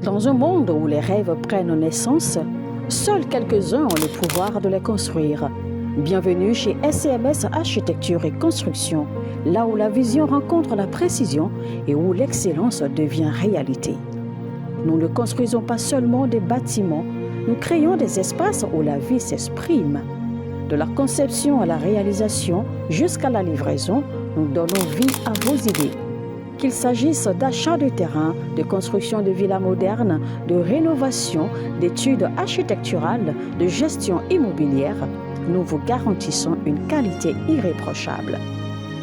Dans un monde où les rêves prennent naissance, seuls quelques-uns ont le pouvoir de les construire. Bienvenue chez SCMS Architecture et Construction, là où la vision rencontre la précision et où l'excellence devient réalité. Nous ne construisons pas seulement des bâtiments, nous créons des espaces où la vie s'exprime. De la conception à la réalisation jusqu'à la livraison, nous donnons vie à vos idées. Qu'il s'agisse d'achat de terrain, de construction de villas modernes, de rénovation, d'études architecturales, de gestion immobilière, nous vous garantissons une qualité irréprochable.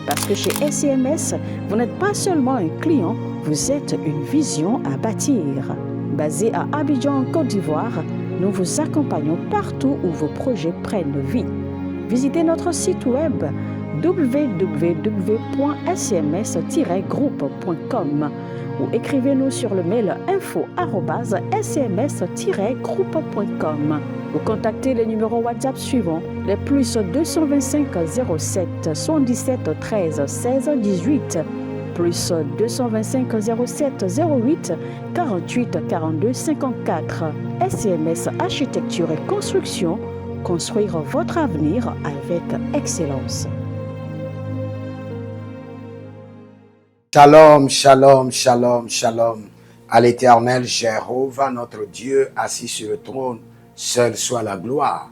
Parce que chez SCMS, vous n'êtes pas seulement un client, vous êtes une vision à bâtir. Basé à Abidjan, en Côte d'Ivoire, nous vous accompagnons partout où vos projets prennent vie. Visitez notre site web www.scms-groupe.com ou écrivez-nous sur le mail info@scms-groupe.com ou contactez les numéros WhatsApp suivants, les plus 225 07 77 13 16 18, plus 225 07 08 48 42 54. SCMS Architecture et Construction, construire votre avenir avec excellence. Shalom, shalom, shalom, shalom. À l'Éternel, Jéhovah, notre Dieu, assis sur le trône, seul soit la gloire.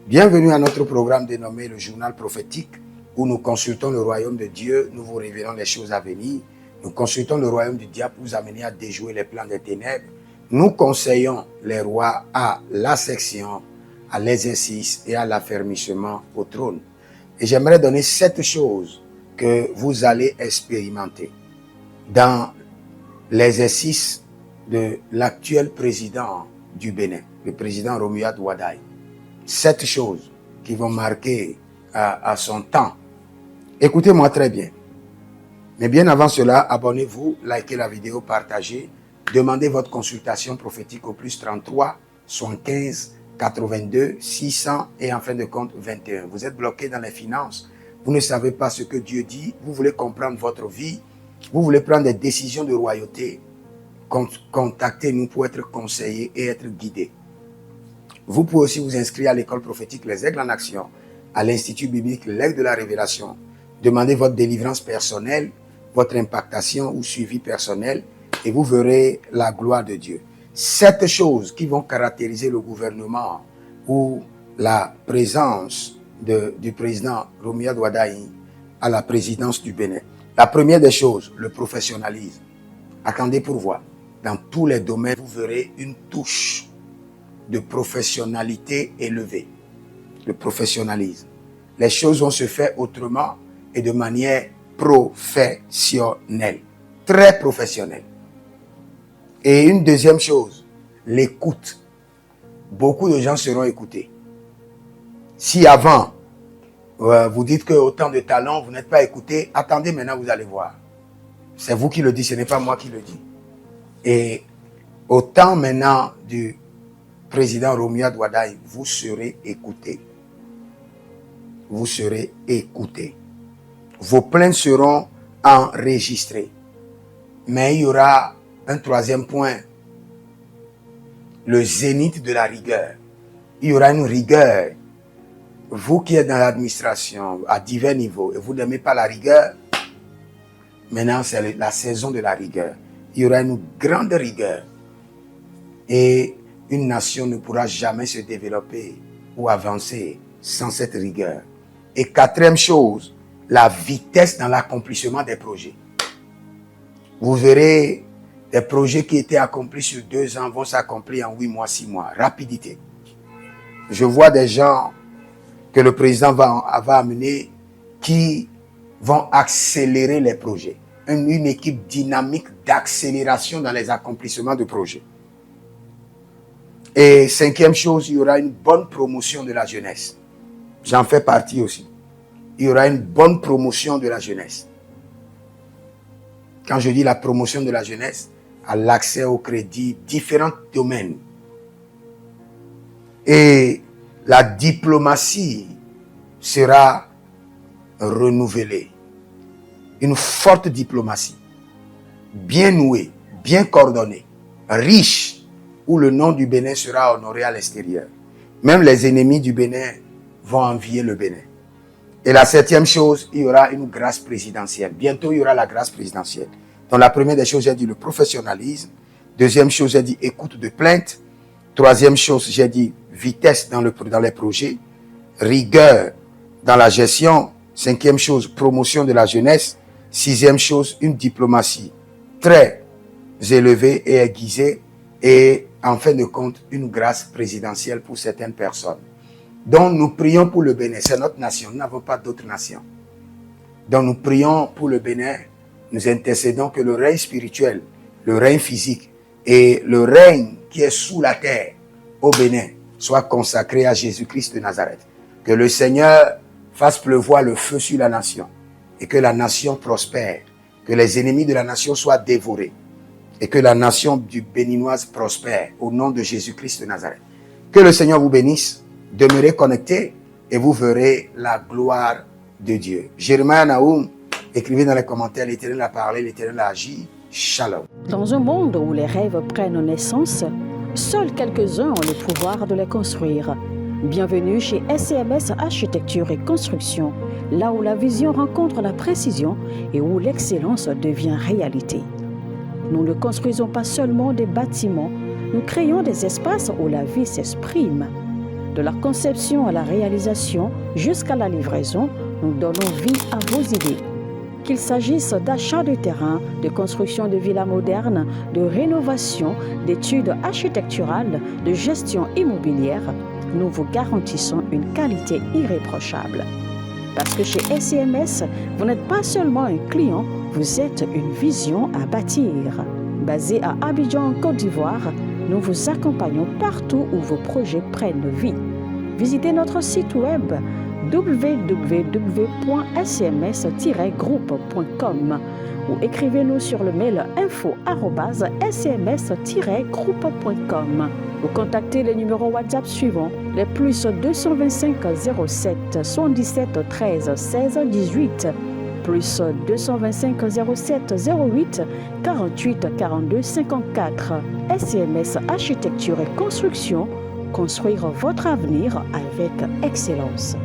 Bienvenue à notre programme dénommé le Journal prophétique, où nous consultons le royaume de Dieu, nous vous révélons les choses à venir. Nous consultons le royaume du diable pour vous amener à déjouer les plans des ténèbres. Nous conseillons les rois à l'ascension, à l'exercice et à l'affermissement au trône. Et j'aimerais donner 7 choses que vous allez expérimenter dans l'exercice de l'actuel président du Bénin, le président Romuald Wadaye. 7 choses qui vont marquer à son temps. Écoutez-moi très bien. Mais bien avant cela, abonnez-vous, likez la vidéo, partagez, demandez votre consultation prophétique au plus 33 75 82 600 et en fin de compte 21. Vous êtes bloqué dans les finances, vous ne savez pas ce que Dieu dit, vous voulez comprendre votre vie, vous voulez prendre des décisions de royauté, contactez-nous pour être conseillé et être guidé. Vous pouvez aussi vous inscrire à l'école prophétique Les Aigles en Action, à l'Institut biblique L'Aigle de la Révélation. Demandez votre délivrance personnelle, votre impactation ou suivi personnel et vous verrez la gloire de Dieu. 7 choses qui vont caractériser le gouvernement ou la présence du président Romuald Wadaye à la présidence du Bénin. La première des choses, le professionnalisme. Attendez pour voir. Dans tous les domaines, vous verrez une touche de professionnalité élevée. Le professionnalisme. Les choses vont se faire autrement et de manière professionnelle. Très professionnelle. Et une deuxième chose, l'écoute. Beaucoup de gens seront écoutés. Si avant, vous dites qu'autant de talent, vous n'êtes pas écouté, attendez maintenant, vous allez voir. C'est vous qui le dites, ce n'est pas moi qui le dis. Et au temps maintenant du président Romuald Wadaye, vous serez écouté. Vous serez écouté. Vos plaintes seront enregistrées. Mais il y aura un troisième point, le zénith de la rigueur. Il y aura une rigueur. Vous qui êtes dans l'administration à divers niveaux et vous n'aimez pas la rigueur, maintenant c'est la saison de la rigueur. Il y aura une grande rigueur et une nation ne pourra jamais se développer ou avancer sans cette rigueur. Et quatrième chose, la vitesse dans l'accomplissement des projets. Vous verrez des projets qui étaient accomplis sur 2 ans vont s'accomplir en 8 mois, 6 mois. Rapidité. Je vois des gens que le président va amener qui vont accélérer les projets. Une équipe dynamique d'accélération dans les accomplissements de projets. Et 5e chose, il y aura une bonne promotion de la jeunesse. J'en fais partie aussi. Il y aura une bonne promotion de la jeunesse. Quand je dis la promotion de la jeunesse, à l'accès au crédit, différents domaines. Et la diplomatie sera renouvelée. Une forte diplomatie, bien nouée, bien coordonnée, riche où le nom du Bénin sera honoré à l'extérieur. Même les ennemis du Bénin vont envier le Bénin. Et la 7e chose, il y aura une grâce présidentielle. Bientôt, il y aura la grâce présidentielle. Donc la première des choses, j'ai dit le professionnalisme. Deuxième chose, j'ai dit écoute de plainte. Troisième chose, j'ai dit vitesse dans les projets. Rigueur dans la gestion. Cinquième chose, promotion de la jeunesse. Sixième chose, une diplomatie très élevée et aiguisée. Et en fin de compte, une grâce présidentielle pour certaines personnes. Donc nous prions pour le Bénin. C'est notre nation. Nous n'avons pas d'autres nations. Donc nous prions pour le Bénin. Nous intercédons que le règne spirituel, le règne physique et le règne qui est sous la terre au Bénin soit consacré à Jésus-Christ de Nazareth. Que le Seigneur fasse pleuvoir le feu sur la nation et que la nation prospère. Que les ennemis de la nation soient dévorés et que la nation du Béninoise prospère au nom de Jésus-Christ de Nazareth. Que le Seigneur vous bénisse. Demeurez connectés et vous verrez la gloire de Dieu. Jérémie Naoum, écrivez dans les commentaires, l'Éternel a parlé, l'Éternel a agi. Shalom. Dans un monde où les rêves prennent naissance, seuls quelques-uns ont le pouvoir de les construire. Bienvenue chez SCMS Architecture et Construction, là où la vision rencontre la précision et où l'excellence devient réalité. Nous ne construisons pas seulement des bâtiments, nous créons des espaces où la vie s'exprime. De la conception à la réalisation jusqu'à la livraison, nous donnons vie à vos idées. Qu'il s'agisse d'achat de terrain, de construction de villas modernes, de rénovation, d'études architecturales, de gestion immobilière, nous vous garantissons une qualité irréprochable. Parce que chez SCMS, vous n'êtes pas seulement un client, vous êtes une vision à bâtir. Basé à Abidjan, en Côte d'Ivoire, nous vous accompagnons partout où vos projets prennent vie. Visitez notre site web www.scms-groupe.com ou écrivez-nous sur le mail info@scms-groupe.com ou contactez les numéros WhatsApp suivants, les plus 225 07 77 13 16 18, plus 225 07 08 48 42 54. SCMS Architecture et Construction, construire votre avenir avec excellence.